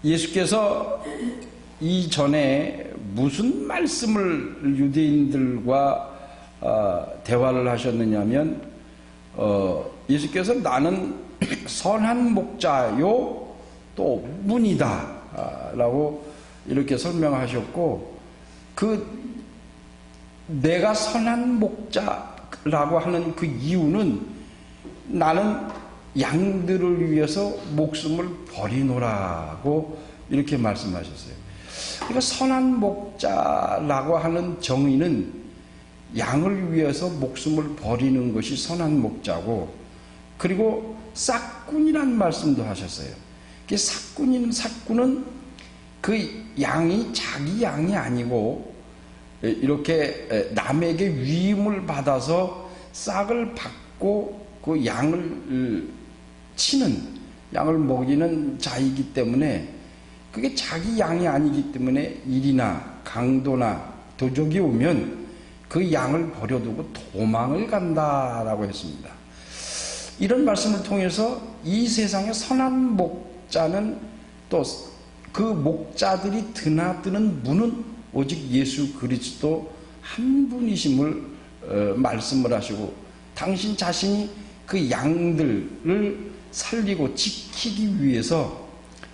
예수께서 이전에 무슨 말씀을 유대인들과 대화를 하셨느냐면 예수께서 나는 선한 목자요 또 문이다 라고 이렇게 설명하셨고, 내가 선한 목자라고 하는 그 이유는 나는 양들을 위해서 목숨을 버리노라고 이렇게 말씀하셨어요. 그러니까 선한 목자라고 하는 정의는 양을 위해서 목숨을 버리는 것이 선한 목자고, 그리고 싹꾼이란 말씀도 하셨어요. 싹꾼은 그 양이 자기 양이 아니고 이렇게 남에게 위임을 받아서 싹을 받고 그 양을 치는, 양을 먹이는 자이기 때문에, 그게 자기 양이 아니기 때문에 일이나 강도나 도적이 오면 그 양을 버려두고 도망을 간다라고 했습니다. 이런 말씀을 통해서 이 세상의 선한 목자는, 또 그 목자들이 드나드는 문은 오직 예수 그리스도 한 분이심을 말씀을 하시고, 당신 자신이 그 양들을 살리고 지키기 위해서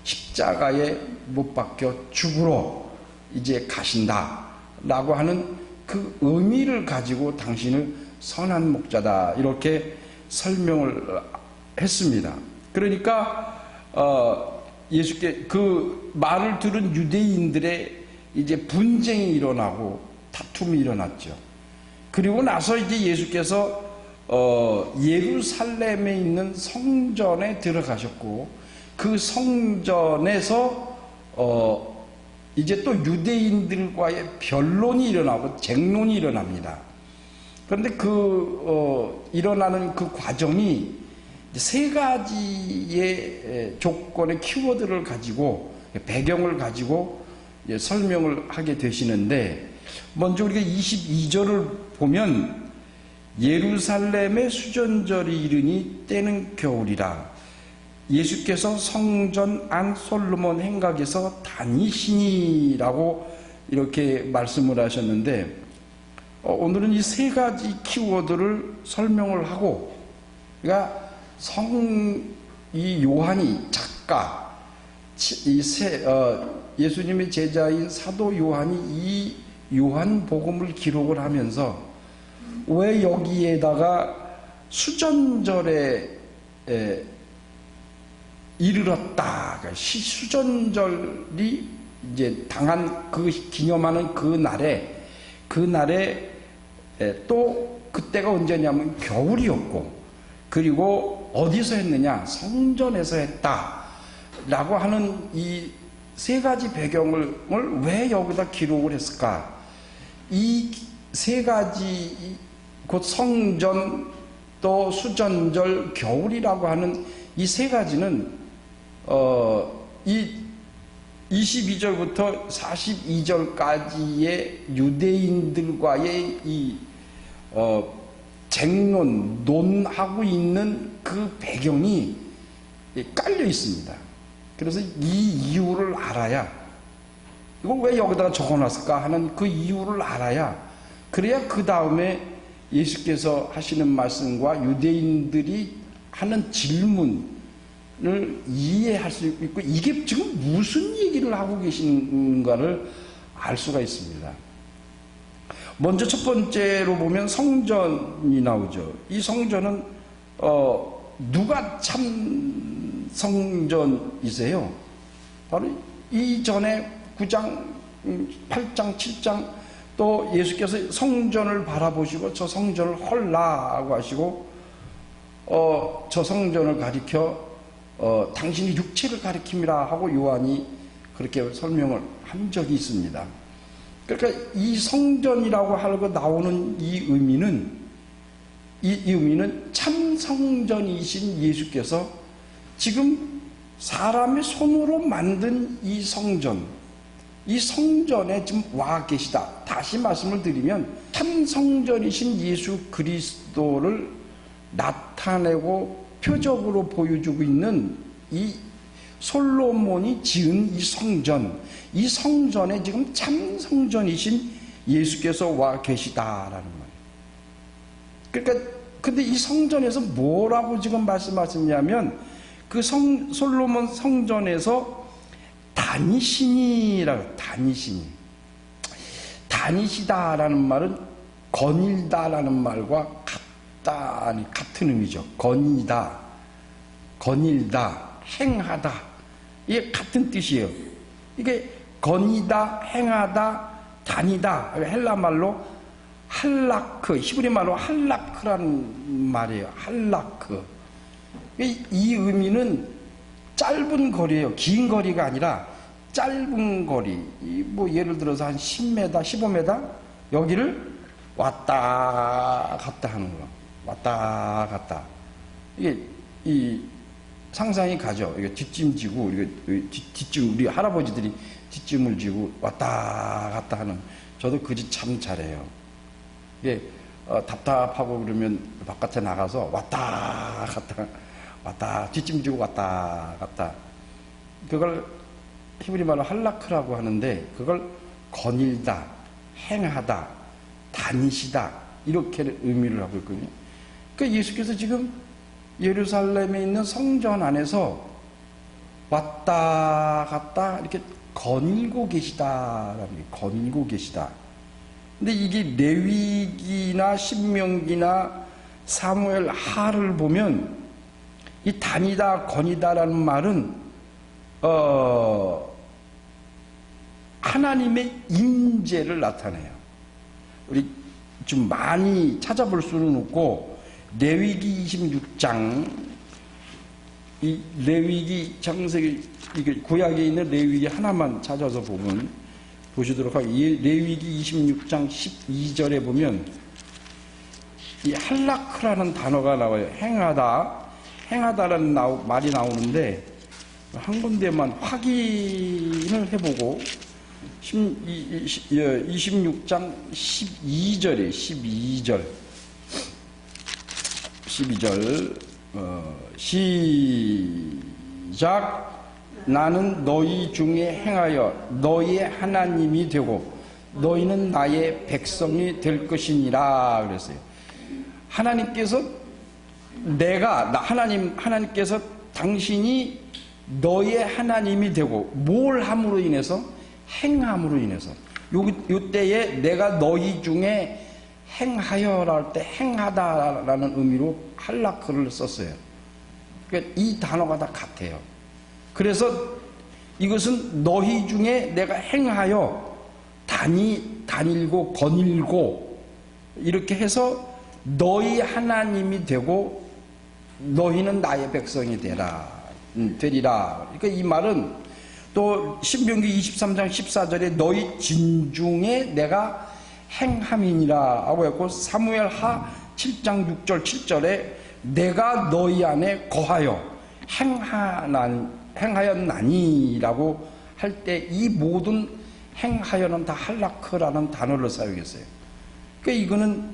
십자가에 못 박혀 죽으러 이제 가신다 라고 하는 그 의미를 가지고 당신을 선한 목자다 이렇게 설명을 했습니다. 그러니까 예수께 그 말을 들은 유대인들의 이제 분쟁이 일어나고 다툼이 일어났죠. 그리고 나서 이제 예수께서 예루살렘에 있는 성전에 들어가셨고, 그 성전에서 이제 또 유대인들과의 변론이 일어나고 쟁론이 일어납니다. 그런데 일어나는 그 과정이 세 가지의 조건의 키워드를 가지고, 배경을 가지고 설명을 하게 되시는데, 먼저 우리가 22절을 보면 예루살렘의 수전절이 이르니 때는 겨울이라 예수께서 성전 안 솔로몬 행각에서 다니시니라고 이렇게 말씀을 하셨는데, 오늘은 이 세 가지 키워드를 설명을 하고, 그러니까 이 요한이 작가, 예수님의 제자인 사도 요한이 이 요한복음을 기록을 하면서 왜 여기에다가 수전절에 이르렀다, 그러니까 수전절이 이제 당한 기념하는 그날에 또 그때가 언제냐면 겨울이었고, 그리고 어디서 했느냐, 성전에서 했다 라고 하는 이 세 가지 배경을 왜 여기다 기록을 했을까? 이 세 가지, 곧 성전 또 수전절 겨울이라고 하는 이 세 가지는 이 22절부터 42절까지의 유대인들과의 이 쟁론, 논하고 있는 그 배경이 깔려 있습니다. 그래서 이 이유를 알아야, 이걸 왜 여기다가 적어놨을까 하는 그 이유를 알아야, 그래야 그 다음에 예수께서 하시는 말씀과 유대인들이 하는 질문을 이해할 수 있고, 이게 지금 무슨 얘기를 하고 계신가를 알 수가 있습니다. 먼저 첫 번째로 보면 성전이 나오죠. 이 성전은 누가 참 성전이세요? 바로 이전에 9장, 8장, 7장 또 예수께서 성전을 바라보시고 저 성전을 헐라고 하시고, 저 성전을 가리켜 당신이 육체를 가리킴이라 하고 요한이 그렇게 설명을 한 적이 있습니다. 그러니까 이 성전이라고 하고 나오는 이 의미는 참 성전이신 예수께서 지금 사람의 손으로 만든 이 성전에 지금 와 계시다. 다시 말씀을 드리면 참 성전이신 예수 그리스도를 나타내고 표적으로 보여주고 있는 이 솔로몬이 지은 이 성전에 지금 참 성전이신 예수께서 와 계시다라는 말. 그러니까 근데 이 성전에서 뭐라고 지금 말씀하셨냐면 그 솔로몬 성전에서 다니시다라는 말은 거닐다라는 말과 같은 의미죠. 거닐다, 행하다. 이게 같은 뜻이에요. 이게 거니다, 행하다, 다니다. 헬라 말로 할라크, 히브리 말로 할라크라는 말이에요. 할라크. 이 의미는 짧은 거리예요. 긴 거리가 아니라 짧은 거리. 뭐 예를 들어서 한 10m, 15m 여기를 왔다 갔다 하는 거. 왔다 갔다. 이게 이 상상이 가죠. 이게 뒷짐 지고 뒷짐 우리 할아버지들이 뒷짐을 지고 왔다 갔다 하는. 저도 그 짓 참 잘해요. 이게 답답하고 그러면 바깥에 나가서 왔다 갔다 뒷짐 지고 왔다 갔다. 그걸 히브리 말로 할라크라고 하는데 그걸 거닐다, 행하다, 다니시다 이렇게 의미를 하고 있거든요. 그러니까 예수께서 지금 예루살렘에 있는 성전 안에서 왔다 갔다 이렇게 거닐고 계시다라는 게 거닐고 계시다. 근데 이게 레위기나 신명기나 사무엘 하를 보면 이 다니다 거니다라는 말은 하나님의 임재를 나타내요. 우리 좀 많이 찾아볼 수는 없고 레위기 26장 이 레위기 창세기 이게 구약에 있는 레위기 하나만 찾아서 보면 보시도록 하고 레위기 26장 12절에 보면 이 할라크라는 단어가 나와요. 행하다라는 말이 나오는데 한 군데만 확인을 해보고 26장 12절에 12절 시작. 나는 너희 중에 행하여 너희의 하나님이 되고 너희는 나의 백성이 될 것이니라 그랬어요. 하나님께서 하나님께서 당신이 너의 하나님이 되고 뭘 함으로 인해서? 행함으로 인해서. 요때에 내가 너희 중에 행하여라 할 때 행하다라는 의미로 할라크를 썼어요. 그러니까 이 단어가 다 같아요. 그래서 이것은 너희 중에 내가 행하여 다닐고 거닐고 이렇게 해서 너희 하나님이 되고 너희는 나의 백성이 되리라. 그러니까 이 말은 또 신명기 23장 14절에 너희 진중에 내가 행함이니라 하고 했고 사무엘 하 7장 6절 7절에 내가 너희 안에 거하여 행하였나니라고 할 때 이 모든 행하여는 다 할라크라는 단어를 사용했어요. 그러니까 이거는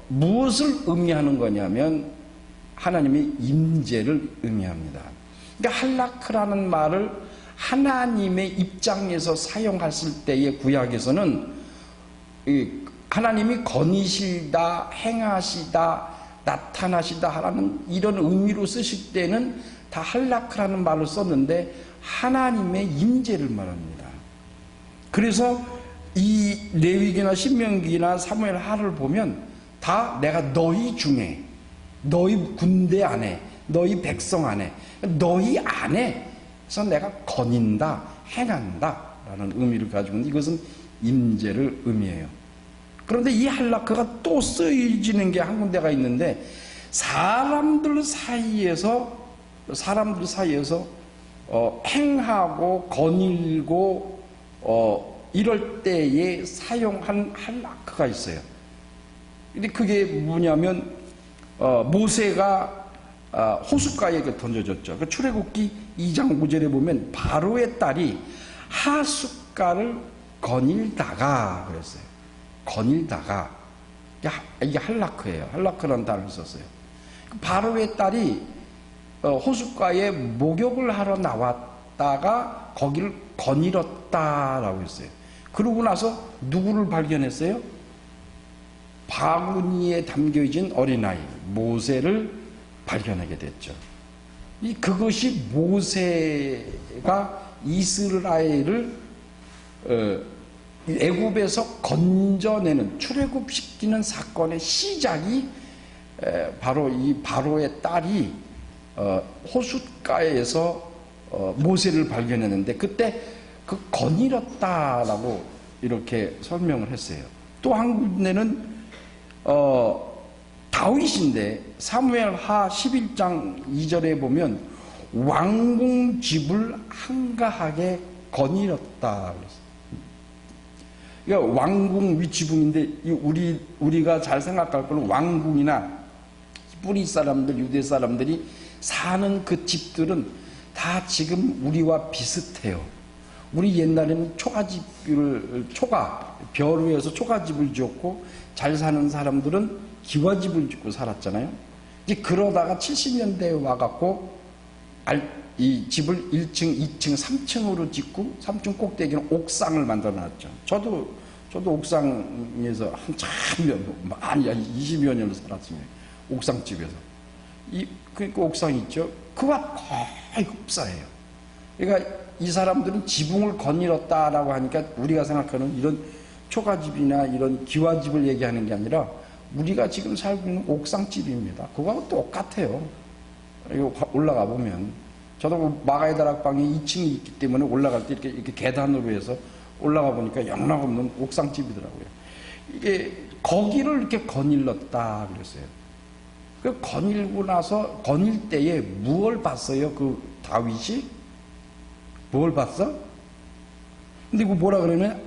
무엇을 의미하는 거냐면 하나님의 임재를 의미합니다. 그러니까 할라크라는 말을 하나님의 입장에서 사용했을 때의 구약에서는 하나님이 거니시다, 행하시다, 나타나시다 하라는 이런 의미로 쓰실 때는 다 할라크라는 말을 썼는데 하나님의 임재를 말합니다. 그래서 이 레위기나 신명기나 사무엘 하를 보면 다 내가 너희 중에 너희 군대 안에 너희 백성 안에 너희 안에서 내가 거닌다 행한다 라는 의미를 가지고 있는데 이것은 임재를 의미해요. 그런데 이 할라크가 또 쓰여지는 게 한 군데가 있는데 사람들 사이에서 행하고 거닐고 이럴 때에 사용한 할라크가 있어요. 근데 그게 뭐냐면 모세가 호숫가에 던져졌죠. 그 출애굽기 2장 5절에 보면 바로의 딸이 하숫가를 거닐다가 그랬어요. 거닐다가 이게 할라크예요. 할라크라는 단어를 썼어요. 바로의 딸이 호숫가에 목욕을 하러 나왔다가 거기를 거닐었다라고 했어요. 그러고 나서 누구를 발견했어요? 바구니에 담겨진 어린아이 모세를 발견하게 됐죠. 그것이 모세가 이스라엘을 애굽에서 건져내는, 출애굽시키는 사건의 시작이 바로 이 바로의 딸이 호숫가에서 모세를 발견했는데, 그때 그 거닐었다라고 이렇게 설명을 했어요. 또 한 군데는 다윗인데 사무엘하 11장 2절에 보면 왕궁 집을 한가하게 거닐었다 그랬어요. 그러니까 왕궁 위치붕인데, 우리가 잘 생각할 거는 왕궁이나 뿌리 사람들, 유대 사람들이 사는 그 집들은 다 지금 우리와 비슷해요. 우리 옛날에는 벼루에서 초가집을 지었고, 잘 사는 사람들은 기와집을 짓고 살았잖아요. 이제 그러다가 70년대에 와갖고 이 집을 1층, 2층, 3층으로 짓고 3층 꼭대기는 옥상을 만들어 놨죠. 저도 옥상에서 한참 많이 20여 년을 살았습니다. 옥상집에서. 그러니까 옥상 있죠. 그와 거의 흡사해요. 그러니까 이 사람들은 지붕을 거닐었다라고 하니까 우리가 생각하는 이런 초가집이나 이런 기와집을 얘기하는 게 아니라 우리가 지금 살고 있는 옥상집입니다. 그거하고 똑같아요. 이거 올라가 보면, 저도 마가의 다락방에 2층이 있기 때문에 올라갈 때 이렇게 계단으로 해서 올라가 보니까 영락없는 옥상집이더라고요. 이게 거기를 이렇게 거닐렀다 그랬어요. 그 거닐고 나서, 거닐 때에 무엇을 봤어요? 그 다윗이 뭘 봤어? 근데 그 뭐라 그러면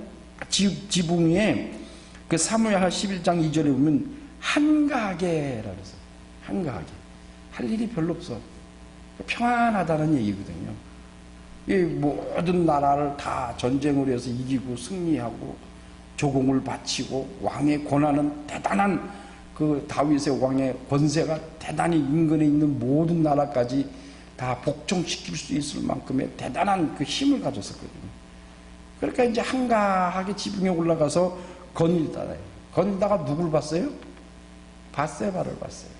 지붕 위에 그 사무엘하 11장 2절에 보면 한가하게라 그랬어요. 한가하게. 할 일이 별로 없어. 평안하다는 얘기거든요. 이 모든 나라를 다 전쟁으로 해서 이기고 승리하고 조공을 바치고 왕의 권한은 대단한, 그 다윗의 왕의 권세가 대단히 인근에 있는 모든 나라까지 다 복종시킬 수 있을 만큼의 대단한 그 힘을 가졌었거든요. 그러니까 이제 한가하게 지붕에 올라가서 거닐다가 누굴 봤어요? 밧세바를 봤어요.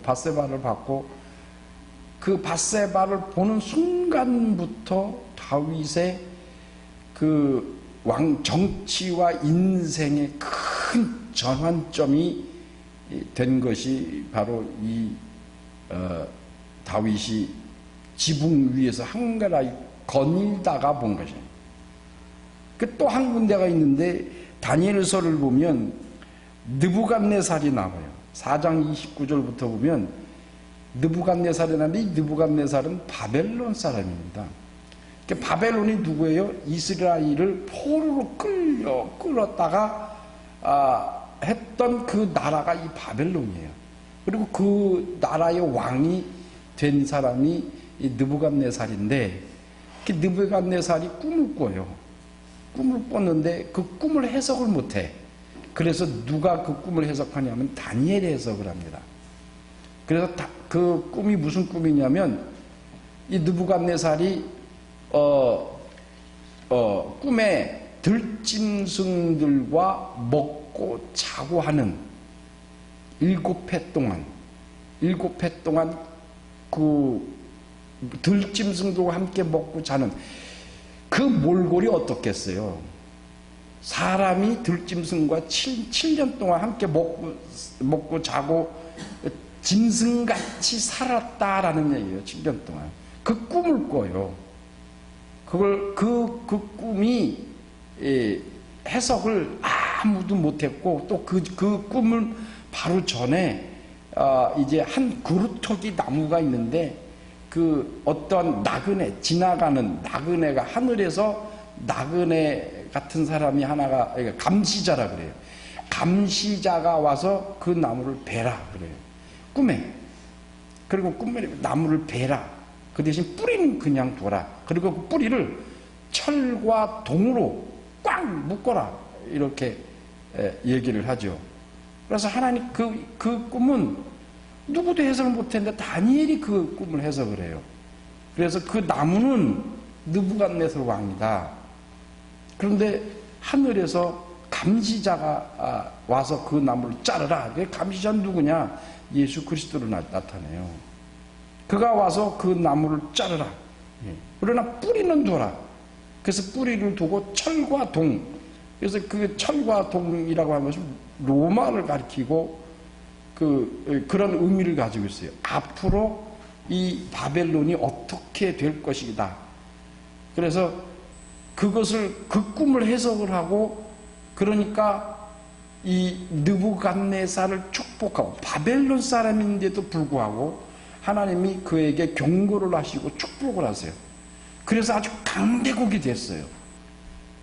밧세바를 봤고, 그 밧세바를 보는 순간부터 다윗의 그 정치와 인생의 큰 전환점이 된 것이 바로 이 다윗이 지붕 위에서 한가하게 거닐다가 본 것이에요. 그 또 한 군데가 있는데, 다니엘서를 보면 느부갓네살이 나와요. 4장 29절부터 보면 느부갓네살이 나는데, 이 느부갓네살은 바벨론 사람입니다. 바벨론이 누구예요? 이스라엘을 포로로 끌었다가 했던 그 나라가 이 바벨론이에요. 그리고 그 나라의 왕이 된 사람이 이 느부갓네살인데, 그 느부갓네살이 꿈을 꿔요. 꿈을 꿨는데 그 꿈을 해석을 못해. 그래서 누가 그 꿈을 해석하냐면 다니엘이 해석을 합니다. 그래서 그 꿈이 무슨 꿈이냐면, 이 느부갓네살이 꿈에 들짐승들과 먹고 자고 하는 7회 동안 그 들짐승들과 함께 먹고 자는 그 몰골이 어떻겠어요? 사람이 들짐승과 7년 동안 함께 먹고 자고 짐승같이 살았다라는 얘기예요. 7년 동안. 그 꿈을 꿔요. 그 꿈이 해석을 아무도 못했고, 또 그 꿈을 바로 전에 이제 한 그루터기 나무가 있는데, 그 어떤 지나가는 나그네가, 하늘에서 나그네 같은 사람이 하나가, 감시자라 그래요. 감시자가 와서 그 나무를 베라 그래요. 꿈에. 그리고 꿈에 나무를 베라. 그 대신 뿌리는 그냥 둬라. 그리고 그 뿌리를 철과 동으로 꽉 묶어라. 이렇게 얘기를 하죠. 그래서 하나님 그 꿈은 누구도 해석을 못했는데 다니엘이 그 꿈을 해석을 해요. 그래서 그 나무는 느부갓네살 왕이다. 그런데 하늘에서 감시자가 와서 그 나무를 자르라. 감시자는 누구냐? 예수 그리스도로 나타내요. 그가 와서 그 나무를 자르라. 그러나 뿌리는 둬라. 그래서 뿌리를 두고 철과 동. 그래서 그 철과 동이라고 하는 것은 로마를 가리키고 그런 의미를 가지고 있어요. 앞으로 이 바벨론이 어떻게 될 것이다. 그래서 그것을 그 꿈을 해석을 하고, 그러니까 이 느부갓네살을 축복하고, 바벨론 사람인데도 불구하고 하나님이 그에게 경고를 하시고 축복을 하세요. 그래서 아주 강대국이 됐어요.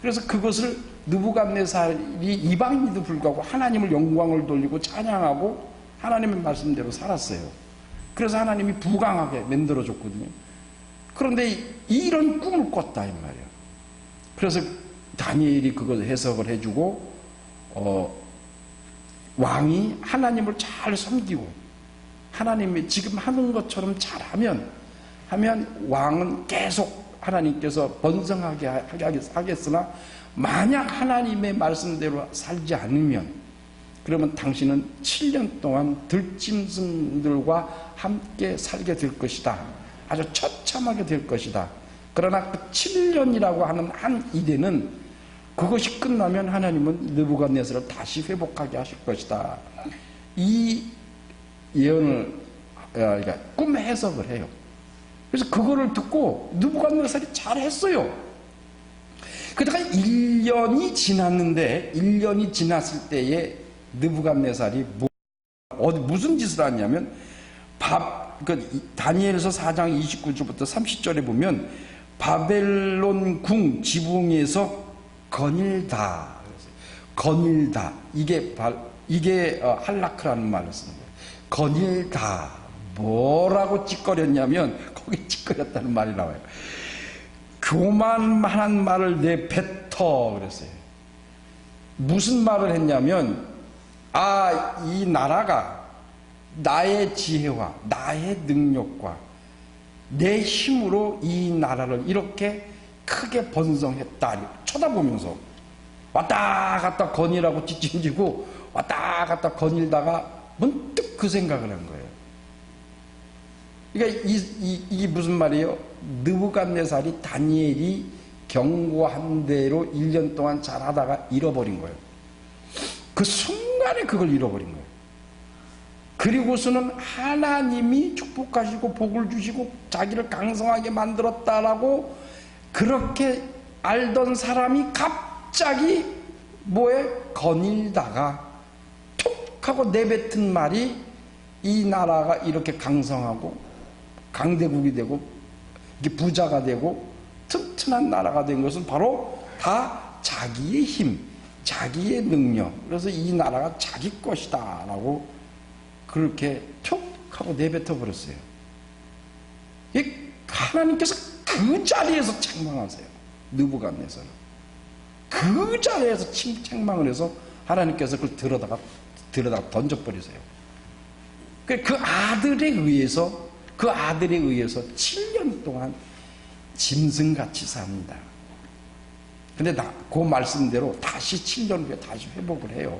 그래서 그것을 느부갓네살이 이방인에도 불구하고 하나님을 영광을 돌리고 찬양하고 하나님의 말씀대로 살았어요. 그래서 하나님이 부강하게 만들어줬거든요. 그런데 이런 꿈을 꿨다 이 말이에요. 그래서 다니엘이 그걸 해석을 해주고 왕이 하나님을 잘 섬기고 하나님이 지금 하는 것처럼 잘하면 왕은 계속 하나님께서 번성하게 하겠으나, 만약 하나님의 말씀대로 살지 않으면 그러면 당신은 7년 동안 들짐승들과 함께 살게 될 것이다. 아주 처참하게 될 것이다. 그러나 그 7년이라고 하는 한 이래는 그것이 끝나면 하나님은 느부갓네살을 다시 회복하게 하실 것이다. 이 예언을, 그러니까 꿈 해석을 해요. 그래서 그거를 듣고 느부갓네살이 잘했어요. 그러다가 1년이 지났는데, 1년이 지났을 때에 느부갓네살이 무슨 짓을 하냐면, 다니엘서 4장 29절부터 30절에 보면 바벨론 궁 지붕에서 거닐다. 거닐다. 이게 할라크라는 말을 쓰는 거예요. 거닐다. 뭐라고 찌꺼렸냐면, 거기 찌꺼렸다는 말이 나와요. 교만한 말을 내뱉어 그랬어요. 무슨 말을 했냐면, 이 나라가 나의 지혜와 나의 능력과 내 힘으로 이 나라를 이렇게 크게 번성했다. 쳐다보면서 왔다 갔다 거닐하고 찌찌지고 왔다 갔다 거닐다가 문득 그 생각을 한 거예요. 그러니까 이게 무슨 말이에요? 느부갓네살이 다니엘이 경고한 대로 1년 동안 잘하다가 잃어버린 거예요. 그 순간에 그걸 잃어버린 거예요. 그리고서는 하나님이 축복하시고 복을 주시고 자기를 강성하게 만들었다라고 그렇게 알던 사람이 갑자기 거닐다가 툭 하고 내뱉은 말이, 이 나라가 이렇게 강성하고 강대국이 되고 부자가 되고 튼튼한 나라가 된 것은 바로 다 자기의 힘, 자기의 능력, 그래서 이 나라가 자기 것이다 라고 그렇게 툭 하고 내뱉어 버렸어요. 하나님께서 그 자리에서 책망하세요. 느부갓네살을 그 자리에서 책망을 해서 하나님께서 그걸 들여다가 던져버리세요. 그 아들에 의해서 7년 동안 짐승같이 삽니다. 근데 그 말씀대로 다시 7년 후에 다시 회복을 해요.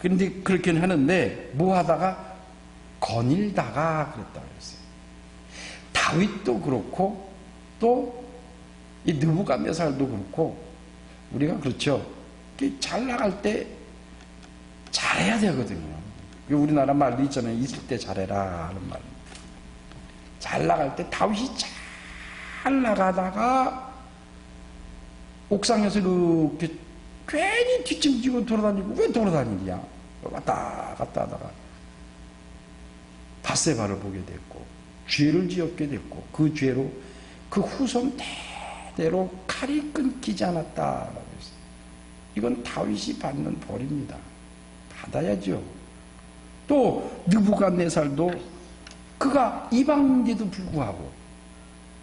그런데 그렇게는 하는데 뭐 하다가 거닐다가 그랬다고 했어요. 다윗도 그렇고 또 이 느부갓네살도 그렇고, 우리가 그렇죠. 잘 나갈 때 잘해야 되거든요. 우리나라 말도 있잖아요. 있을 때 잘해라 하는 말. 잘 나갈 때 다윗이 잘 나가다가 옥상에서 이렇게 괜히 뒷짐지고 돌아다니고, 왜 돌아다니냐? 왔다 갔다 하다가 밧세바를 보게 됐고 죄를 지었게 됐고, 그 죄로 그 후손 대대로 칼이 끊기지 않았다라고 했어요. 이건 다윗이 받는 벌입니다. 받아야죠. 또 느부갓네살도 그가 이방인데도 불구하고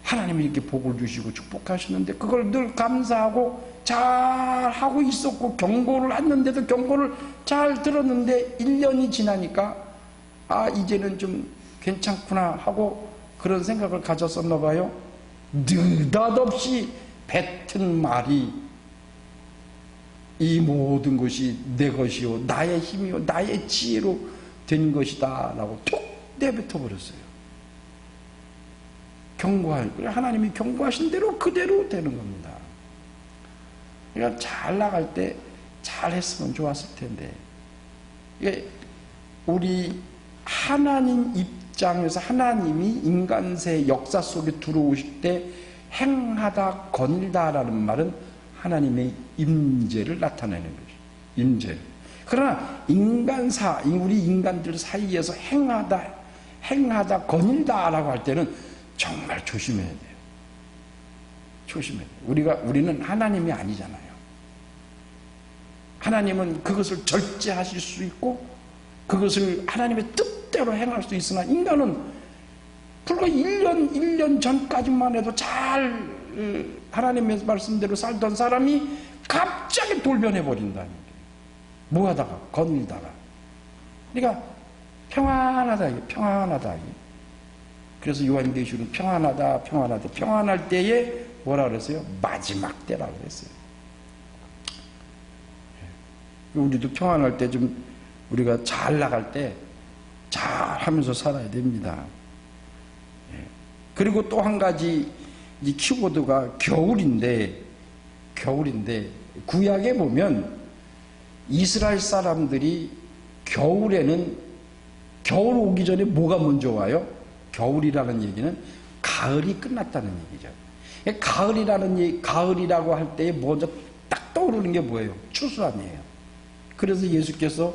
하나님이 이렇게 복을 주시고 축복하셨는데 그걸 늘 감사하고 잘 하고 있었고, 경고를 했는데도 경고를 잘 들었는데 1년이 지나니까 아, 이제는 좀 괜찮구나 하고 그런 생각을 가졌었나 봐요. 느닷없이 뱉은 말이 이 모든 것이 내 것이요 나의 힘이요 나의 지혜로 된 것이다 라고 툭 내뱉어 버렸어요. 하나님이 경고하신 대로 그대로 되는 겁니다. 그러니까 잘 나갈 때 잘 했으면 좋았을 텐데, 이게 우리 하나님 입장에서 하나님이 인간세 역사 속에 들어오실 때 행하다 거닐다라는 말은 하나님의 임재를 나타내는 거죠. 임재. 그러나 우리 인간들 사이에서 행하다 거닐다라고 할 때는 정말 조심해야 돼요. 조심해야 돼요. 우리는 하나님이 아니잖아요. 하나님은 그것을 절제하실 수 있고 그것을 하나님의 뜻대로 행할 수 있으나 인간은 불과 1년 전까지만 해도 잘 하나님의 말씀대로 살던 사람이 갑자기 돌변해버린다는 거예요. 뭐 하다가 거닐다가. 그러니까 평안하다. 그래서 요한계시록은 평안할 때에 뭐라 그랬어요? 마지막 때라고 그랬어요. 우리도 평안할 때 좀 우리가 잘 나갈 때 잘 하면서 살아야 됩니다. 그리고 또 한 가지 이 키워드가 겨울인데 구약에 보면 이스라엘 사람들이 겨울에는 겨울 오기 전에 뭐가 먼저 와요? 겨울이라는 얘기는 가을이 끝났다는 얘기죠. 가을이라고 할 때에 먼저 딱 떠오르는 게 뭐예요? 추수 아니에요. 그래서 예수께서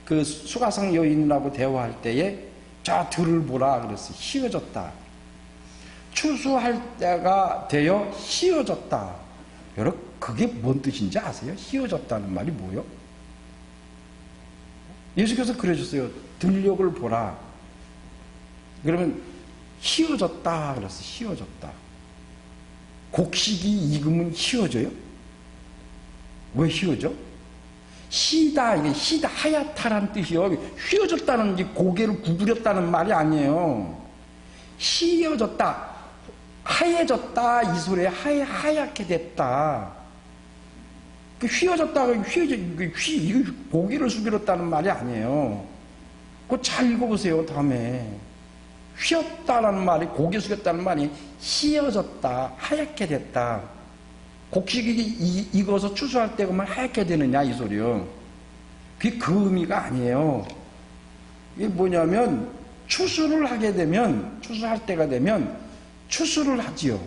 그 수가성 여인하고 대화할 때에 저 들을 보라 그랬어요. 휘어졌다. 추수할 때가 되어 휘어졌다. 여러분 그게 뭔 뜻인지 아세요? 휘어졌다는 말이 뭐예요? 예수께서 그러셨어요. 들녘을 보라. 그러면 휘어졌다 그랬어요. 휘어졌다. 곡식이 익으면 휘어져요? 왜 휘어져? 이게 하얗다란 뜻이요. 휘어졌다는 게 고개를 구부렸다는 말이 아니에요. 휘어졌다. 하얘졌다. 이 소리에 하얗게 됐다. 휘어졌다가 이거 고개를 숙였다는 말이 아니에요. 그거 잘 읽어보세요. 다음에. 휘었다라는 말이 고개 숙였다는 말이 휘어졌다. 하얗게 됐다. 곡식이 익어서 추수할 때 그러면 하얗게 되느냐 이 소리요. 그게 그 의미가 아니에요. 이게 뭐냐면 추수할 때가 되면 추수를 하지요.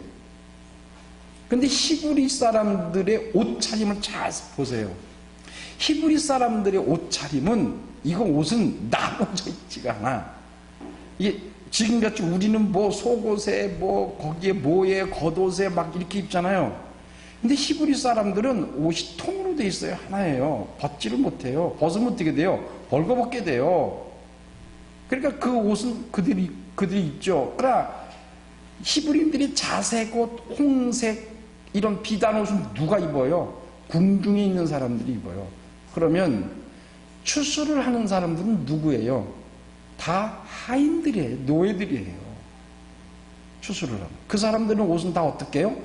근데 히브리 사람들의 옷차림을 잘 보세요. 히브리 사람들의 옷차림은 옷은 나눠져 있지가 않아. 이게 지금같이 우리는 뭐 속옷에 거기에 뭐에 겉옷에 막 이렇게 입잖아요. 근데 히브리 사람들은 옷이 통으로 돼 있어요. 하나예요. 벗지를 못해요. 벗으면 어떻게 돼요? 벌거벗게 돼요. 그러니까 그 옷은 그들이 입죠. 그러나 히브리인들이 자색 옷, 홍색 이런 비단 옷은 누가 입어요? 궁중에 있는 사람들이 입어요. 그러면 추수를 하는 사람들은 누구예요? 다 하인들이에요. 노예들이에요. 추수를 하는. 그 사람들은 옷은 다 어떻게 해요?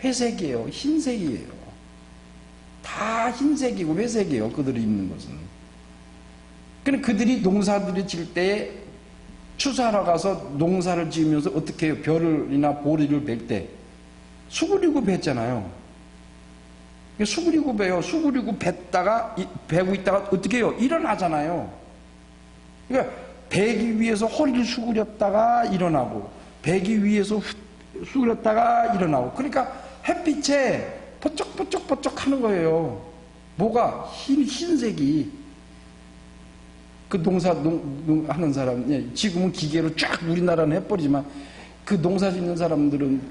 회색이에요. 흰색이에요. 다 흰색이고 회색이에요. 그들이 입는 것은. 그러니까 그들이 농사들을 질 때에 추수하러 가서 농사를 지으면서 어떻게 해요? 벼를이나 보리를 벨 때 수그리고 뱉잖아요. 수그리고 베요. 수그리고 베고 있다가 어떻게 해요? 일어나잖아요. 그러니까 베기 위해서 허리를 수그렸다가 일어나고 베기 위해서 수그렸다가 일어나고. 그러니까 햇빛에 버쩍버쩍 하는 거예요. 뭐가? 흰색이. 그 농사 하는 사람, 지금은 기계로 쫙 우리나라는 해버리지만 그 농사 짓는 사람들은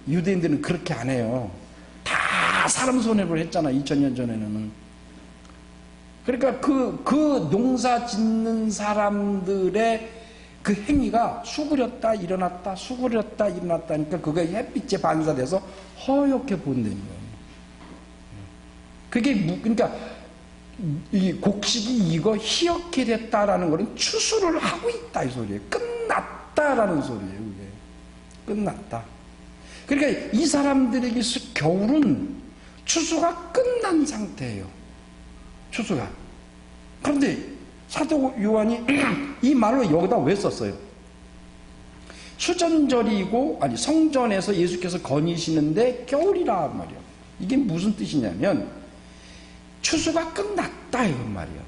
유대인들은 그렇게 안 해요. 다 사람 손으로 했잖아. 2000년 전에는. 그러니까 그 농사 짓는 사람들의 그 행위가 수그렸다 일어났다 수그렸다 일어났다니까 그게 햇빛에 반사돼서 허옇게 보인다는 거예요. 그게 그러니까 이 곡식이 익어 희역게 됐다라는 것은 추수를 하고 있다 이 소리예요. 끝났다라는 소리예요. 그게 끝났다. 그러니까 이 사람들에게 겨울은 추수가 끝난 상태예요. 추수가. 그런데 사도 요한이 이 말을 여기다 왜 썼어요? 수전절이고 아니 성전에서 예수께서 거니시는데 겨울이라 말이에요. 이게 무슨 뜻이냐면 추수가 끝났다 이건 말이에요.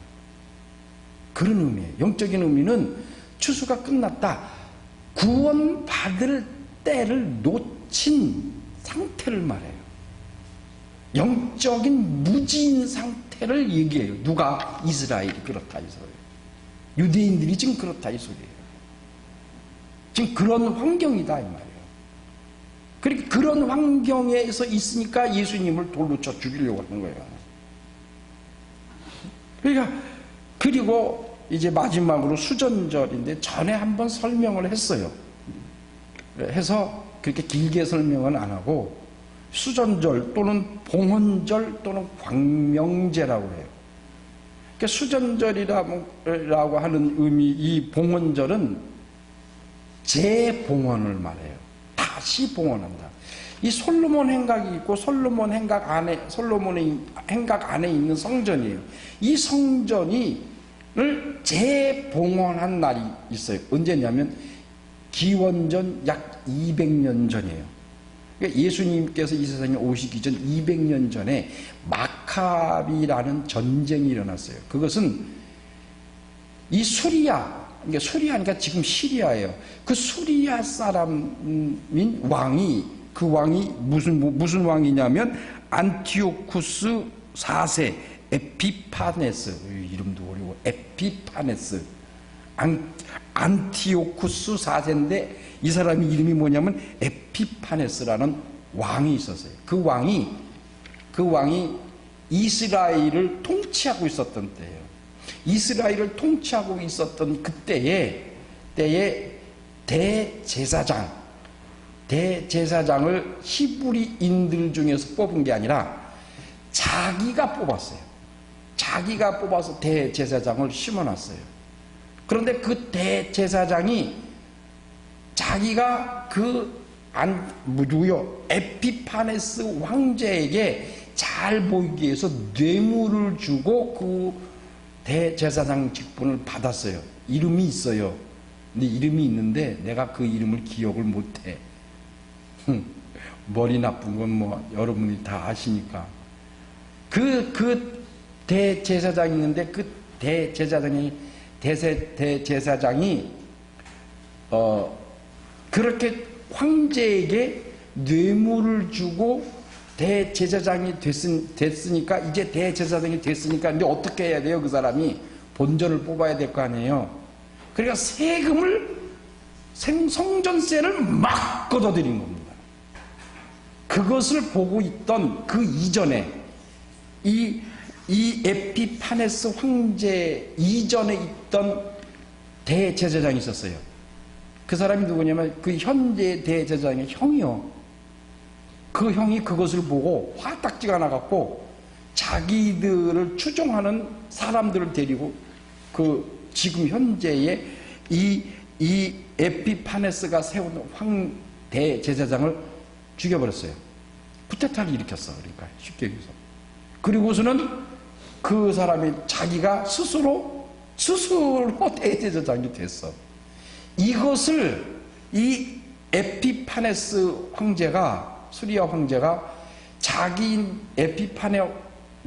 그런 의미예요. 영적인 의미는 추수가 끝났다. 구원받을 때를 놓친 상태를 말해요. 영적인 무지인 상태를 얘기해요. 누가? 이스라엘이 그렇다 이 소리예요. 유대인들이 지금 그렇다 이 소리예요. 지금 그런 환경이다 이 말이에요. 그러니까 그런 환경에서 있으니까 예수님을 돌로 쳐 죽이려고 하는 거예요. 그러니까 그리고 이제 마지막으로 수전절인데 전에 한번 설명을 했어요. 해서 그렇게 길게 설명은 안 하고 수전절 또는 봉헌절 또는 광명제라고 해요. 그러니까 수전절이라고 하는 의미, 이 봉헌절은 재봉헌을 말해요. 다시 봉헌한다. 이 솔로몬 행각이 있고 솔로몬의 행각 안에 있는 성전이에요. 이 성전을 재봉헌한 날이 있어요. 언제냐면 기원전 약 200년 전이에요. 그러니까 예수님께서 이 세상에 오시기 전 200년 전에 마카비라는 전쟁이 일어났어요. 그것은 이 그러니까 수리아니까 지금 시리아예요. 그 수리아 사람인 그 왕이 무슨 왕이냐면 안티오쿠스 4세 에피파네스, 이름도 어려워. 에피파네스 안티오쿠스 4세인데 이 사람이 이름이 뭐냐면 에피파네스라는 왕이 있었어요. 그 왕이 이스라엘을 통치하고 있었던 때예요. 이스라엘을 통치하고 있었던 그때에 대제사장을 히브리인들 중에서 뽑은 게 아니라 자기가 뽑았어요. 자기가 뽑아서 대제사장을 심어놨어요. 그런데 그 대제사장이 자기가 에피파네스 황제에게 잘 보이기 위해서 뇌물을 주고 그 대제사장 직분을 받았어요. 이름이 있어요. 근데 이름이 있는데 내가 그 이름을 기억을 못해. 머리 나쁜 건 뭐 여러분이 다 아시니까. 그 대제사장이 있는데 그 대제사장이 그렇게 황제에게 뇌물을 주고 대제사장이 됐으니까 이제 대제사장이 됐으니까 근데 어떻게 해야 돼요? 그 사람이 본전을 뽑아야 될 거 아니에요. 그러니까 성전세를 막 걷어들인 겁니다. 그것을 보고 있던 그 이전에 이 에피파네스 황제 이전에 있던 대제사장이 있었어요. 그 사람이 누구냐면 그 현재 대제사장의 형이요. 그 형이 그것을 보고 화딱지가 나갖고 자기들을 추종하는 사람들을 데리고 그 지금 현재의 이 에피파네스가 세운 대제사장을 죽여버렸어요. 쿠데타를 일으켰어. 그러니까 쉽게 얘기해서. 그리고서는 그 사람이 자기가 스스로 대제사장이 됐어. 이것을 이 에피파네스 황제가 수리아 황제가 자기 에피파네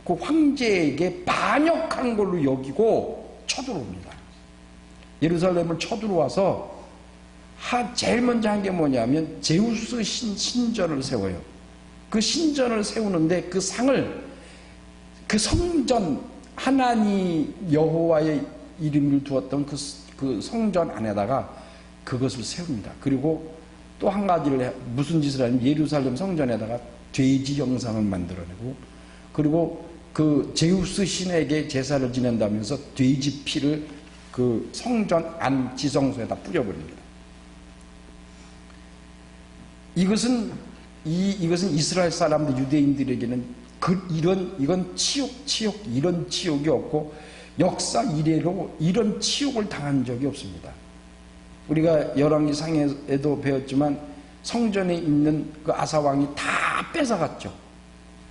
그 황제에게 반역한 걸로 여기고 쳐들어옵니다. 예루살렘을 쳐들어와서 제일 먼저 한 게 뭐냐면 제우스 신전을 세워요. 그 신전을 세우는데 그 상을 그 성전 하나님 여호와의 이름을 두었던 그 성전 안에다가 그것을 세웁니다. 그리고 또 한 가지를 무슨 짓을 하냐면 예루살렘 성전에다가 돼지 형상을 만들어내고 그리고 그 제우스 신에게 제사를 지낸다면서 돼지 피를 그 성전 안 지성소에다 뿌려버립니다. 이것은 이스라엘 사람들 유대인들에게는 이건 치욕, 이런 치욕이 없고, 역사 이래로 이런 치욕을 당한 적이 없습니다. 우리가 열왕기상에도 배웠지만, 성전에 있는 그 아사왕이 다 뺏어갔죠.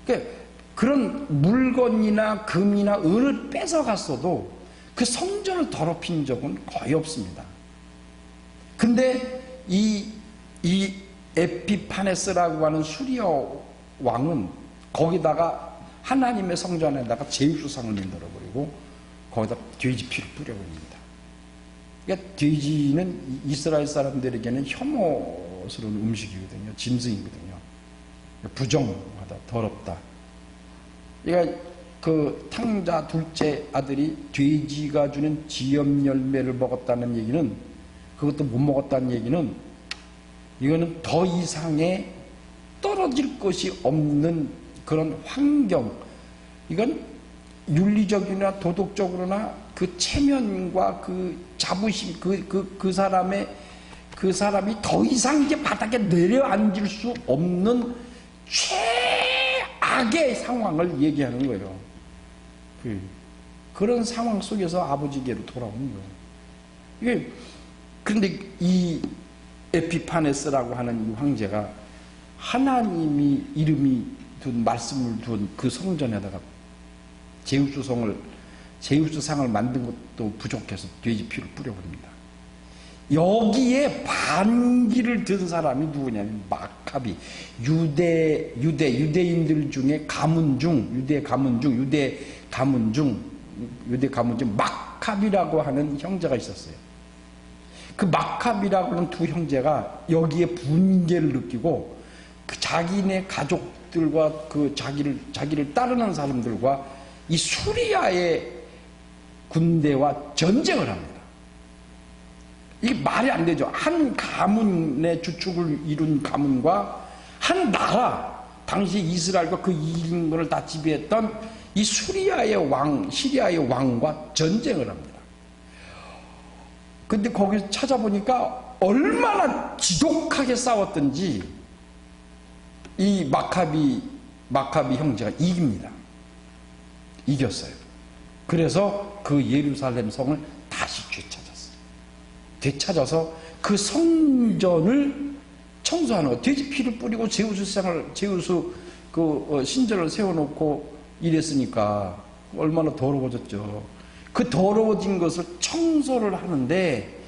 그러니까 그런 물건이나 금이나 은을 뺏어갔어도 그 성전을 더럽힌 적은 거의 없습니다. 근데 이 에피파네스라고 하는 수리아 왕은 거기다가 하나님의 성전에다가 제우스상을 만들어버리고 거기다 돼지 피를 뿌려버립니다. 그러니까 돼지는 이스라엘 사람들에게는 혐오스러운 음식이거든요. 짐승이거든요. 부정하다, 더럽다. 그러니까 그 탕자 둘째 아들이 돼지가 주는 지엽 열매를 먹었다는 얘기는, 그것도 못 먹었다는 얘기는, 이거는 더 이상의 떨어질 것이 없는 그런 환경, 이건 윤리적이나 도덕적으로나 그 체면과 그 자부심, 그 사람이 더 이상 이제 바닥에 내려앉을 수 없는 최악의 상황을 얘기하는 거예요. 그런 상황 속에서 아버지께로 돌아오는 거예요. 그런데 이 에피파네스라고 하는 이 황제가 하나님이 이름이 둔 말씀을 둔 그 성전에다가 제우스상을 만든 것도 부족해서 돼지 피를 뿌려버립니다. 여기에 반기를 든 사람이 누구냐면 마카비, 유대인들 중에 유대 가문 중 마카비라고 하는 형제가 있었어요. 그 마카비라고 하는 두 형제가 여기에 분개를 느끼고 그 자기네 가족들과 그 자기를 따르는 사람들과 이 수리아의 군대와 전쟁을 합니다. 이게 말이 안 되죠. 한 가문의 주축을 이룬 가문과 한 나라, 당시 이스라엘과 그 인근을 다 지배했던 이 시리아의 왕과 전쟁을 합니다. 근데 거기서 찾아보니까 얼마나 지독하게 싸웠던지 이 마카비 형제가 이깁니다. 이겼어요. 그래서 그 예루살렘 성을 다시 되찾아서 그 성전을 청소하는 거. 돼지 피를 뿌리고 제우스 신전을 세워놓고 이랬으니까 얼마나 더러워졌죠. 그 더러워진 것을 청소를 하는데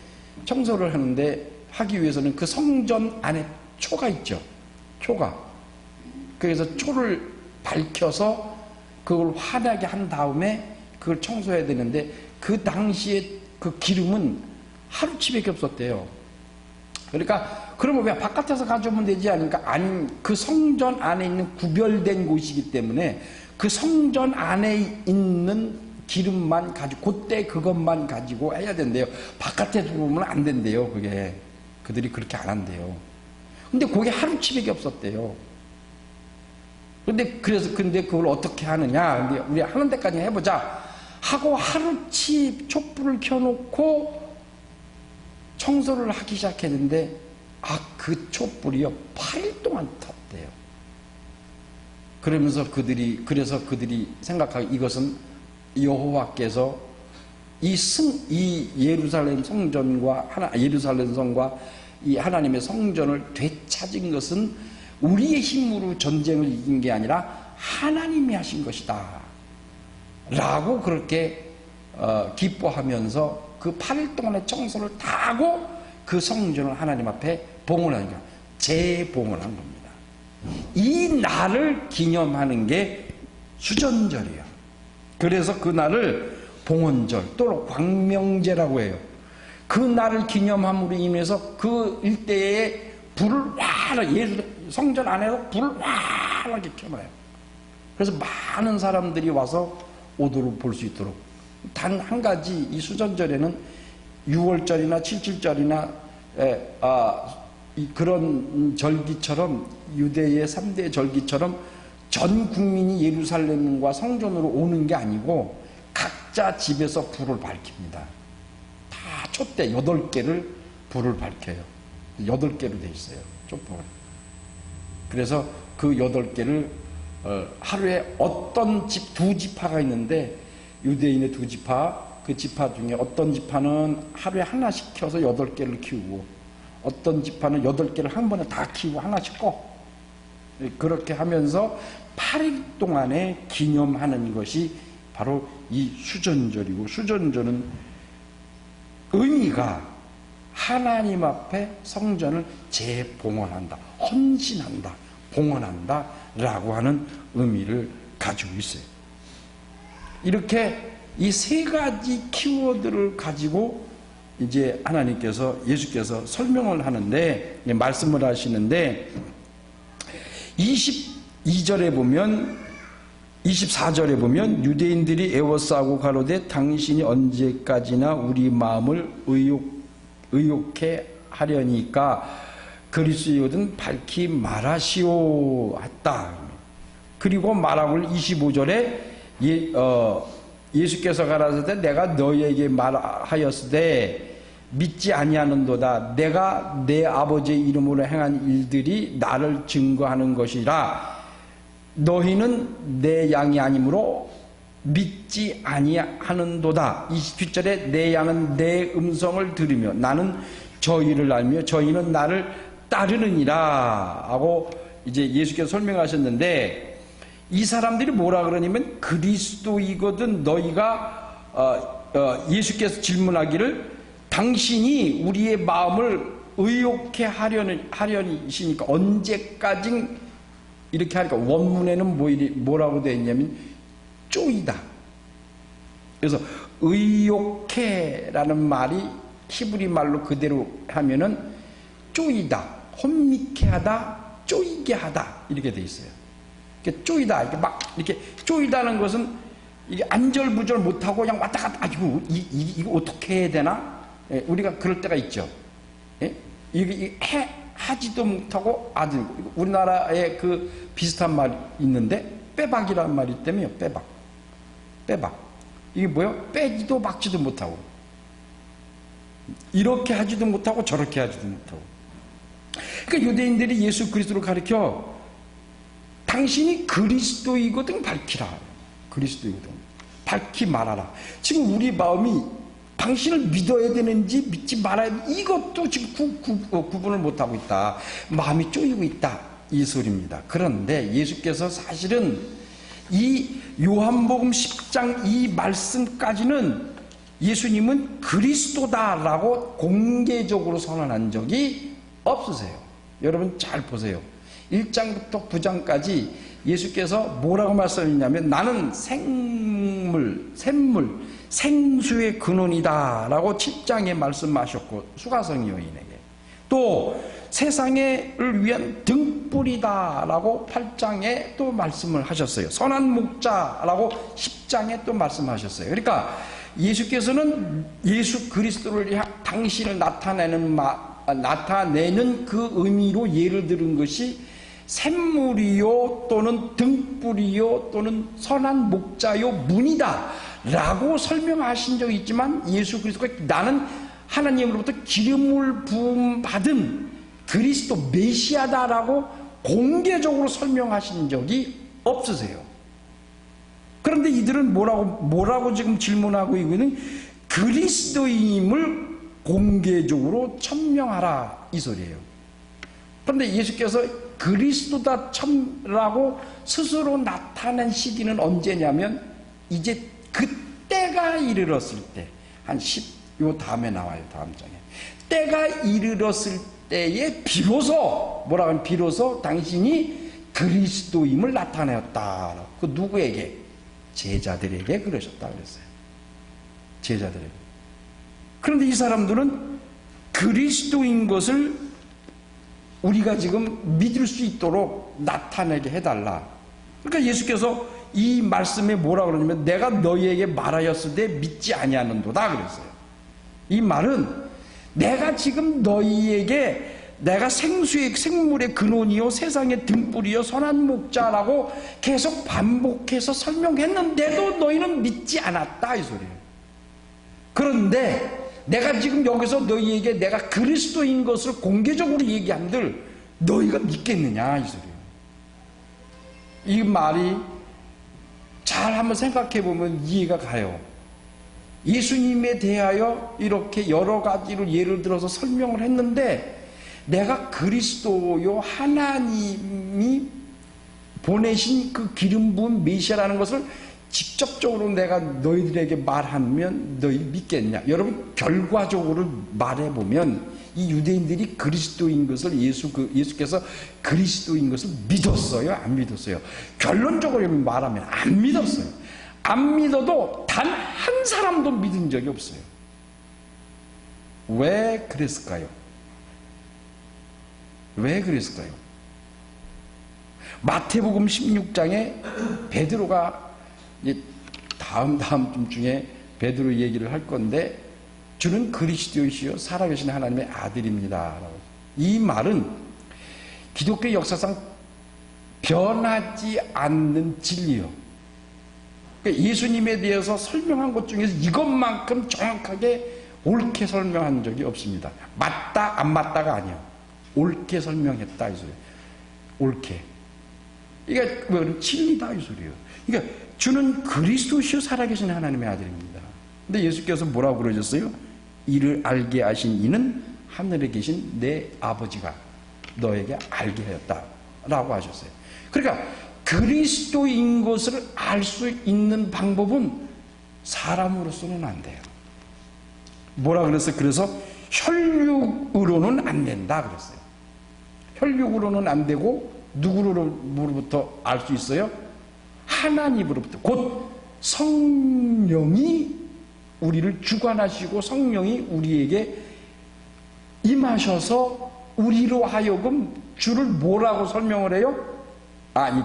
하기 위해서는 그 성전 안에 초가 있죠. 초가. 그래서 초를 밝혀서 그걸 환하게 한 다음에 그걸 청소해야 되는데, 그 당시에 그 기름은 하루치밖에 없었대요. 그러니까 그러면 왜 바깥에서 가져오면 되지 않으니까, 아니, 그 성전 안에 있는 구별된 곳이기 때문에 그 성전 안에 있는 기름만 가지고, 그때 그것만 가지고 해야 된대요. 바깥에 들어오면 안 된대요. 그게 그들이 그렇게 안 한대요. 근데 그게 하루치밖에 없었대요. 근데 그걸 어떻게 하느냐? 근데 우리 하는 데까지 해보자 하고 하루치 촛불을 켜놓고 청소를 하기 시작했는데, 그 촛불이요 8일 동안 탔대요. 그러면서 그들이 생각하기, 이것은 여호와께서 이 예루살렘 성과 이 하나님의 성전을 되찾은 것은 우리의 힘으로 전쟁을 이긴 게 아니라 하나님이 하신 것이다 라고 그렇게 기뻐하면서 그 8일 동안의 청소를 다 하고 그 성전을 하나님 앞에 봉헌하는 거예요. 재봉헌한 겁니다. 이 날을 기념하는 게 수전절이에요. 그래서 그 날을 봉헌절 또는 광명제라고 해요. 그 날을 기념함으로 인해서 그 일대에 불을 성전 안에서 불을 환하게 켜놔요. 그래서 많은 사람들이 와서 오도록 볼 수 있도록. 단 한 가지, 이 수전절에는 6월절이나 77절이나 그런 절기처럼, 유대의 3대 절기처럼 전 국민이 예루살렘과 성전으로 오는 게 아니고 각자 집에서 불을 밝힙니다. 다 촛대 8개를 불을 밝혀요. 8개로 돼 있어요. 촛불. 그래서 그 8개를 하루에 어떤 두 지파가 있는데 유대인의 두 지파, 그 지파 중에 어떤 지파는 하루에 하나 시켜서 8개를 키우고 어떤 지파는 8개를 한 번에 다 키우고 하나씩 꺼. 그렇게 하면서 8일 동안에 기념하는 것이 바로 이 수전절이고, 수전절은 의미가 하나님 앞에 성전을 재봉헌한다, 헌신한다, 봉헌한다 라고 하는 의미를 가지고 있어요. 이렇게 이 3가지 키워드를 가지고 이제 하나님께서, 예수께서 설명을 하는데, 말씀을 하시는데, 22절에 보면, 24절에 보면 유대인들이 애워싸고 가로되 당신이 언제까지나 우리 마음을 의욕해 하려니까 그리스도이거든 밝히 말하시오 했다. 그리고 말하고 25절에 예수께서 가라사대 내가 너희에게 말하였으되 믿지 아니하는도다. 내가 내 아버지의 이름으로 행한 일들이 나를 증거하는 것이라. 너희는 내 양이 아니므로 믿지 아니하는도다. 27절에 내 양은 내 음성을 들으며 나는 저희를 알며 저희는 나를 따르느니라 하고 이제 예수께서 설명하셨는데, 이 사람들이 뭐라 그러냐면 그리스도이거든 너희가 예수께서 질문하기를 당신이 우리의 마음을 의욕해 하려니시니까 언제까지 이렇게 하니까, 원문에는 뭐라고 되어 있냐면 쪼이다. 그래서 의욕해라는 말이 히브리 말로 그대로 하면은 쪼이다, 혼미케 하다, 쪼이게 하다 이렇게 돼 있어요. 이렇게 쪼이다, 이렇게 막 이렇게 쪼이다는 것은 이게 안절부절 못하고 그냥 왔다 갔다, 아이고 이거 어떻게 해야 되나? 예, 우리가 그럴 때가 있죠. 예? 이게 하지도 못하고 아들. 우리나라에 그 비슷한 말이 있는데 빼박이라는 말이 있다며요. 빼박. 이게 뭐예요? 빼지도 막지도 못하고, 이렇게 하지도 못하고 저렇게 하지도 못하고. 그러니까 유대인들이 예수 그리스도를 가르쳐 당신이 그리스도이거든 밝히라. 그리스도이거든 밝히 말하라. 지금 우리 마음이 당신을 믿어야 되는지 믿지 말아야 되는지 이것도 지금 구분을 못하고 있다. 마음이 쪼이고 있다, 이 소리입니다. 그런데 예수께서 사실은 이 요한복음 10장 이 말씀까지는 예수님은 그리스도다라고 공개적으로 선언한 적이 없으세요. 여러분 잘 보세요. 1장부터 9장까지 예수께서 뭐라고 말씀했냐면 나는 생수의 근원이다 라고 7장에 말씀하셨고, 수가성 여인에게 또 세상을 위한 등불이다 라고 8장에 또 말씀을 하셨어요. 선한 목자라고 10장에 또 말씀하셨어요. 그러니까 예수께서는 예수 그리스도를 당신을 나타내는 그 의미로 예를 들은 것이 샘물이요 또는 등불이요 또는 선한 목자요 문이다 라고 설명하신 적이 있지만, 예수 그리스도가 나는 하나님으로부터 기름을 부음 받은 그리스도 메시아다라고 공개적으로 설명하신 적이 없으세요. 그런데 이들은 뭐라고 지금 질문하고 있는, 그리스도임을 공개적으로 천명하라 이 소리예요. 그런데 예수께서 그리스도다 참라고 스스로 나타낸 시기는 언제냐면 이제 그때가 이르렀을 때, 요 다음에 나와요. 다음 장에 때가 이르렀을 때에 비로소 비로소 당신이 그리스도임을 나타내었다. 그 누구에게? 제자들에게 그러셨다 그랬어요. 제자들에게. 그런데 이 사람들은 그리스도인 것을 우리가 지금 믿을 수 있도록 나타내게 해달라. 그러니까 예수께서 이 말씀에 뭐라 그러냐면 내가 너희에게 말하였으되 믿지 아니하는도다 그랬어요. 이 말은 내가 지금 너희에게 내가 생물의 근원이요 세상의 등불이요 선한 목자라고 계속 반복해서 설명했는데도 너희는 믿지 않았다 이 소리예요. 그런데 내가 지금 여기서 너희에게 내가 그리스도인 것을 공개적으로 얘기한들 너희가 믿겠느냐 이 소리예요. 이 말이 잘 한번 생각해 보면 이해가 가요. 예수님에 대하여 이렇게 여러 가지로 예를 들어서 설명을 했는데, 내가 그리스도요 하나님이 보내신 그 기름 부은 메시아라는 것을 직접적으로 내가 너희들에게 말하면 너희 믿겠냐? 여러분, 결과적으로 말해보면 이 유대인들이 그리스도인 것을 예수께서 그리스도인 것을 믿었어요? 안 믿었어요? 결론적으로 말하면 안 믿었어요. 안 믿어도 단 한 사람도 믿은 적이 없어요. 왜 그랬을까요? 왜 그랬을까요? 마태복음 16장에 베드로가 다음 주 중에 베드로 얘기를 할 건데, 주는 그리스도이시요 살아계신 하나님의 아들입니다. 이 말은 기독교 역사상 변하지 않는 진리요. 그러니까 예수님에 대해서 설명한 것 중에서 이것만큼 정확하게 옳게 설명한 적이 없습니다. 맞다 안 맞다가 아니야. 옳게 설명했다 이 소리예요. 옳게. 이게 진리다 이 소리예요. 그러니까 주는 그리스도시요 살아계신 하나님의 아들입니다. 근데 예수께서 뭐라고 그러셨어요? 이를 알게 하신 이는 하늘에 계신 내 아버지가 너에게 알게 하였다 라고 하셨어요. 그러니까 그리스도인 것을 알 수 있는 방법은 사람으로서는 안 돼요. 뭐라 그랬어요? 그래서 혈육으로는 안 된다 그랬어요. 혈육으로는 안 되고 누구로부터 알 수 있어요? 하나님으로부터. 곧 성령이 우리를 주관하시고 성령이 우리에게 임하셔서 우리로 하여금 주를 뭐라고 설명을 해요? 아니,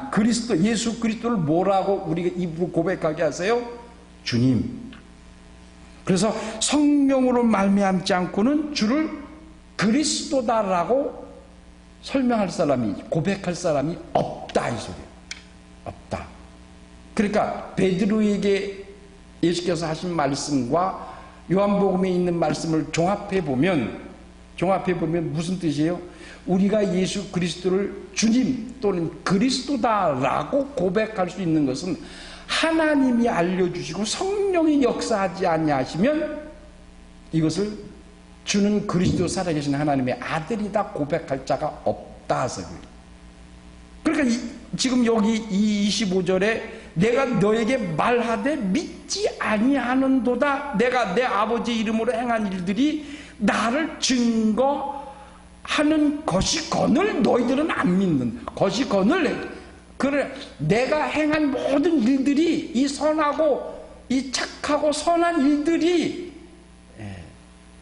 예수 그리스도를 뭐라고 우리가 입으로 고백하게 하세요? 주님. 그래서 성령으로 말미암지 않고는 주를 그리스도다라고 설명할 사람이, 고백할 사람이 없다 이 소리예요. 없다. 그러니까 베드로에게 예수께서 하신 말씀과 요한복음에 있는 말씀을 종합해 보면 무슨 뜻이에요? 우리가 예수 그리스도를 주님 또는 그리스도다라고 고백할 수 있는 것은 하나님이 알려주시고 성령이 역사하지 아니하시면 이것을 주는 그리스도 살아계신 하나님의 아들이다 고백할 자가 없다 하세요. 그러니까 지금 여기 이 25절에 내가 너에게 말하되 믿지 아니하는도다. 내가 내 아버지 이름으로 행한 일들이 나를 증거하는 것이거늘 너희들은 안 믿는 것이거늘. 그래, 내가 행한 모든 일들이, 이 선하고 이 착하고 선한 일들이,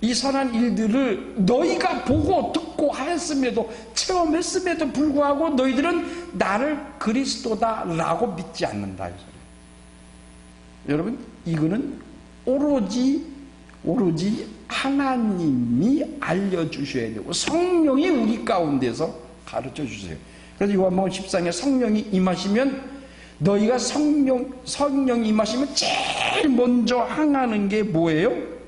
이 선한 일들을 너희가 보고 듣고 하였음에도, 체험했음에도 불구하고 너희들은 나를 그리스도다라고 믿지 않는다 이 소리. 여러분, 이거는 오로지 하나님이 알려주셔야 되고 성령이 우리 가운데서 가르쳐 주세요. 그래서 요한복음 14장에 성령이 임하시면, 너희가 성령이 임하시면 제일 먼저 행하는 게 뭐예요?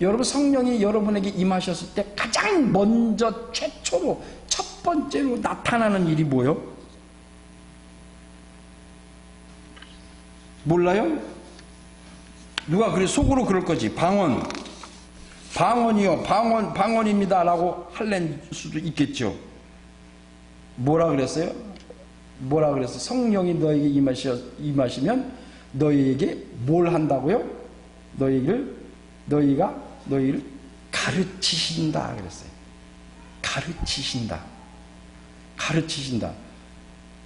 여러분, 성령이 여러분에게 임하셨을 때 가장 먼저 최초로 첫 번째로 나타나는 일이 뭐예요? 몰라요? 누가 그래 속으로 그럴 거지. 방언이요 방언입니다 라고 할래 수도 있겠죠. 뭐라 그랬어요? 성령이 너에게 임하시면 너희에게 뭘 한다고요? 너희를 가르치신다 그랬어요. 가르치신다.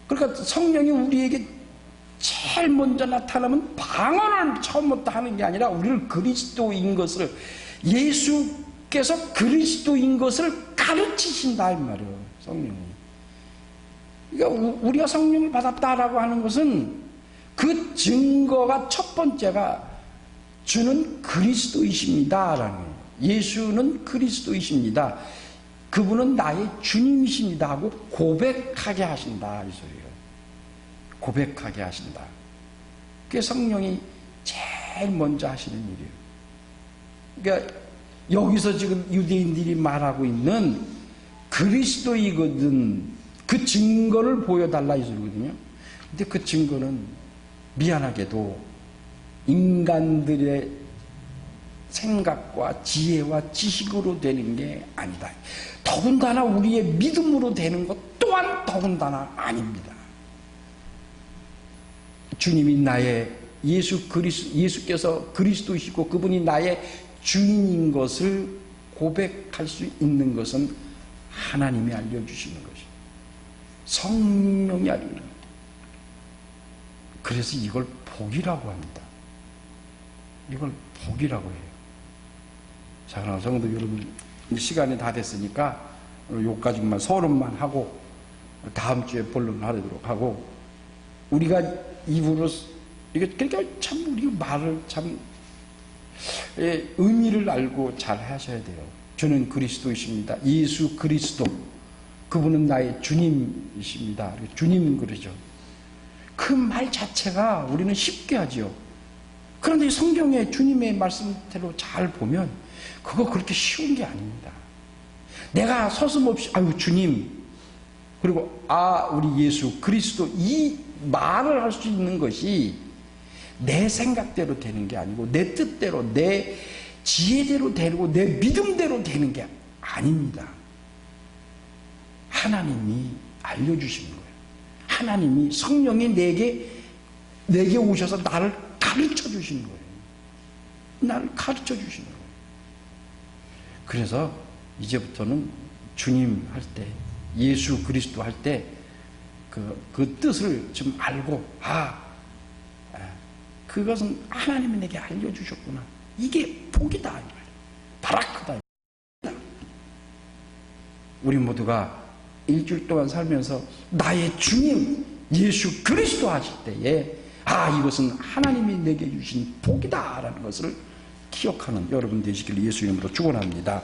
그러니까 성령이 우리에게 제일 먼저 나타나면 방언을 처음부터 하는 게 아니라 우리를 그리스도인 것을, 예수께서 그리스도인 것을 가르치신다 이 말이에요. 성령이. 그러니까 우리가 성령을 받았다라고 하는 것은 그 증거가, 첫 번째가 주는 그리스도이십니다라는 거예요. 예수는 그리스도이십니다. 그분은 나의 주님이십니다 하고 고백하게 하신다 이 소리예요. 고백하게 하신다. 그게 성령이 제일 먼저 하시는 일이에요. 그러니까 여기서 지금 유대인들이 말하고 있는 그리스도이거든, 그 증거를 보여달라 이 소리거든요. 근데 그 증거는 미안하게도 인간들의 생각과 지혜와 지식으로 되는 게 아니다. 더군다나 우리의 믿음으로 되는 것 또한 더군다나 아닙니다. 주님이 나의 예수께서 그리스도이시고 그분이 나의 주인인 것을 고백할 수 있는 것은 하나님이 알려주시는 것이에요. 성령이 알려주는 거예요. 그래서 이걸 복이라고 합니다. 이걸 복이라고 해요. 자, 그럼 성도 여러분, 시간이 다 됐으니까 요까지만 서론만 하고 다음 주에 본론하도록 하고, 우리가 입으로 이게 그러니까 참 우리 말을 참 의미를 알고 잘 하셔야 돼요. 저는 그리스도이십니다. 예수 그리스도, 그분은 나의 주님이십니다. 주님 그러죠. 그 말 자체가 우리는 쉽게 하지요. 그런데 성경의 주님의 말씀대로 잘 보면 그거 그렇게 쉬운 게 아닙니다. 내가 서슴없이 아유 주님, 그리고 우리 예수 그리스도, 이 말을 할 수 있는 것이 내 생각대로 되는 게 아니고 내 뜻대로, 내 지혜대로 되고 내 믿음대로 되는 게 아닙니다. 하나님이 알려주시는 거예요. 하나님이 성령이 내게 오셔서 나를 가르쳐 주시는 거예요. 나를 가르쳐 주시는 거예요. 그래서 이제부터는 주님 할 때, 예수 그리스도 할 때 그 뜻을 좀 알고, 그것은 하나님이 내게 알려주셨구나. 이게 복이다. 바라크다. 우리 모두가 일주일 동안 살면서 나의 주님 예수 그리스도 하실 때에 이것은 하나님이 내게 주신 복이다 라는 것을 기억하는 여러분 되시길 예수 이름으로 축원합니다.